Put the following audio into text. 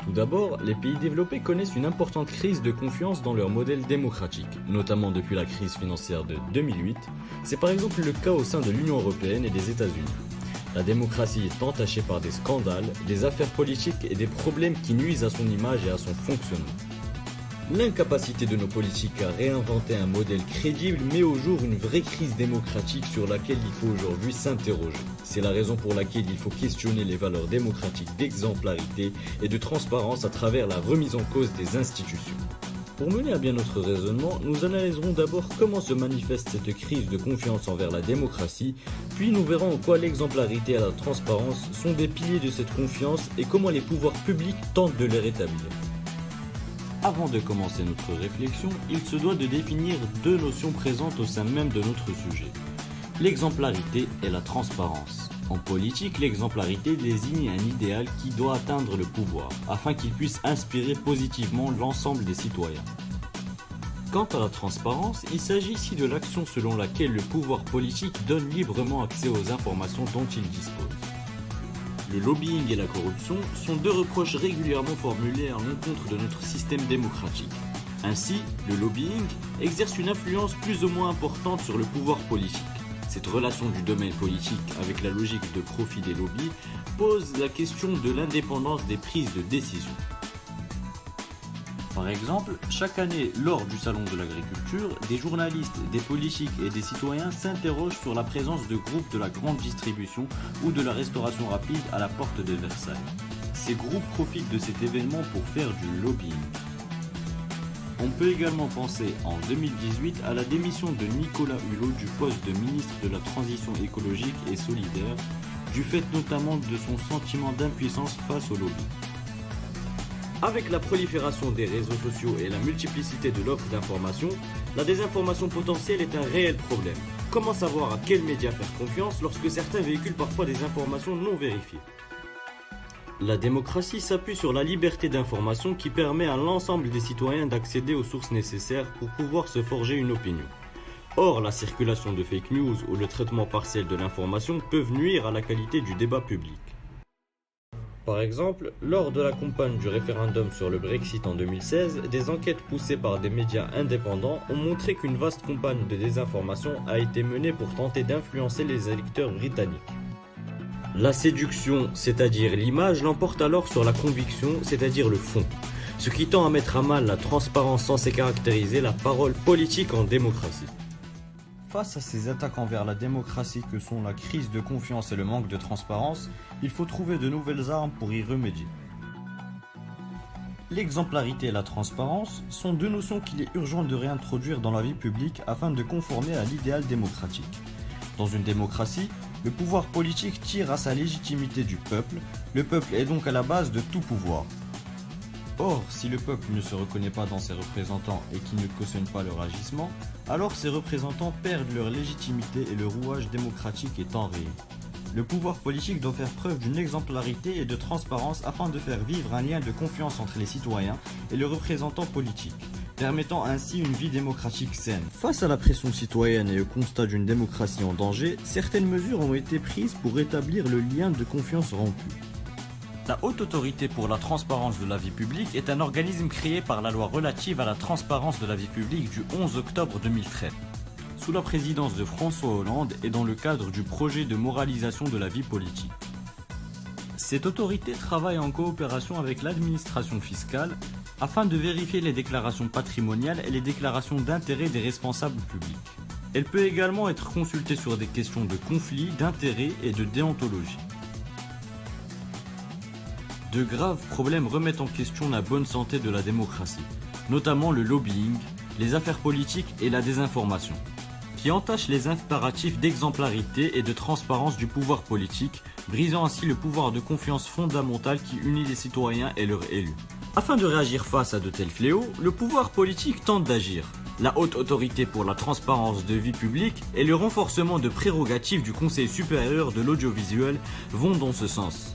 Tout d'abord, les pays développés connaissent une importante crise de confiance dans leur modèle démocratique, notamment depuis la crise financière de 2008. C'est par exemple le cas au sein de l'Union européenne et des États-Unis. La démocratie est entachée par des scandales, des affaires politiques et des problèmes qui nuisent à son image et à son fonctionnement. L'incapacité de nos politiques à réinventer un modèle crédible met au jour une vraie crise démocratique sur laquelle il faut aujourd'hui s'interroger. C'est la raison pour laquelle il faut questionner les valeurs démocratiques d'exemplarité et de transparence à travers la remise en cause des institutions. Pour mener à bien notre raisonnement, nous analyserons d'abord comment se manifeste cette crise de confiance envers la démocratie, puis nous verrons en quoi l'exemplarité et la transparence sont des piliers de cette confiance et comment les pouvoirs publics tentent de les rétablir. Avant de commencer notre réflexion, il se doit de définir deux notions présentes au sein même de notre sujet. L'exemplarité et la transparence. En politique, l'exemplarité désigne un idéal qui doit atteindre le pouvoir, afin qu'il puisse inspirer positivement l'ensemble des citoyens. Quant à la transparence, il s'agit ici de l'action selon laquelle le pouvoir politique donne librement accès aux informations dont il dispose. Le lobbying et la corruption sont deux reproches régulièrement formulés à l'encontre de notre système démocratique. Ainsi, le lobbying exerce une influence plus ou moins importante sur le pouvoir politique. Cette relation du domaine politique avec la logique de profit des lobbies pose la question de l'indépendance des prises de décision. Par exemple, chaque année, lors du Salon de l'agriculture, des journalistes, des politiques et des citoyens s'interrogent sur la présence de groupes de la grande distribution ou de la restauration rapide à la porte de Versailles. Ces groupes profitent de cet événement pour faire du lobbying. On peut également penser en 2018 à la démission de Nicolas Hulot du poste de ministre de la Transition écologique et solidaire, du fait notamment de son sentiment d'impuissance face au lobby. Avec la prolifération des réseaux sociaux et la multiplicité de l'offre d'informations, la désinformation potentielle est un réel problème. Comment savoir à quels médias faire confiance lorsque certains véhiculent parfois des informations non vérifiées ? La démocratie s'appuie sur la liberté d'information qui permet à l'ensemble des citoyens d'accéder aux sources nécessaires pour pouvoir se forger une opinion. Or, la circulation de fake news ou le traitement partiel de l'information peuvent nuire à la qualité du débat public. Par exemple, lors de la campagne du référendum sur le Brexit en 2016, des enquêtes poussées par des médias indépendants ont montré qu'une vaste campagne de désinformation a été menée pour tenter d'influencer les électeurs britanniques. La séduction, c'est-à-dire l'image, l'emporte alors sur la conviction, c'est-à-dire le fond, ce qui tend à mettre à mal la transparence censée caractériser la parole politique en démocratie. Face à ces attaques envers la démocratie que sont la crise de confiance et le manque de transparence, il faut trouver de nouvelles armes pour y remédier. L'exemplarité et la transparence sont deux notions qu'il est urgent de réintroduire dans la vie publique afin de conformer à l'idéal démocratique. Dans une démocratie, le pouvoir politique tire à sa légitimité du peuple, le peuple est donc à la base de tout pouvoir. Or, si le peuple ne se reconnaît pas dans ses représentants et qui ne cautionne pas leur agissement, alors ces représentants perdent leur légitimité et le rouage démocratique est enrayé. Le pouvoir politique doit faire preuve d'une exemplarité et de transparence afin de faire vivre un lien de confiance entre les citoyens et les représentants politiques, permettant ainsi une vie démocratique saine. Face à la pression citoyenne et au constat d'une démocratie en danger, certaines mesures ont été prises pour rétablir le lien de confiance rompu. La Haute Autorité pour la transparence de la vie publique est un organisme créé par la loi relative à la transparence de la vie publique du 11 octobre 2013, sous la présidence de François Hollande et dans le cadre du projet de moralisation de la vie politique. Cette autorité travaille en coopération avec l'administration fiscale afin de vérifier les déclarations patrimoniales et les déclarations d'intérêts des responsables publics. Elle peut également être consultée sur des questions de conflit, d'intérêts et de déontologie. De graves problèmes remettent en question la bonne santé de la démocratie, notamment le lobbying, les affaires politiques et la désinformation, qui entachent les impératifs d'exemplarité et de transparence du pouvoir politique, brisant ainsi le pouvoir de confiance fondamental qui unit les citoyens et leurs élus. Afin de réagir face à de tels fléaux, le pouvoir politique tente d'agir. La Haute Autorité pour la transparence de vie publique et le renforcement de prérogatives du Conseil supérieur de l'audiovisuel vont dans ce sens.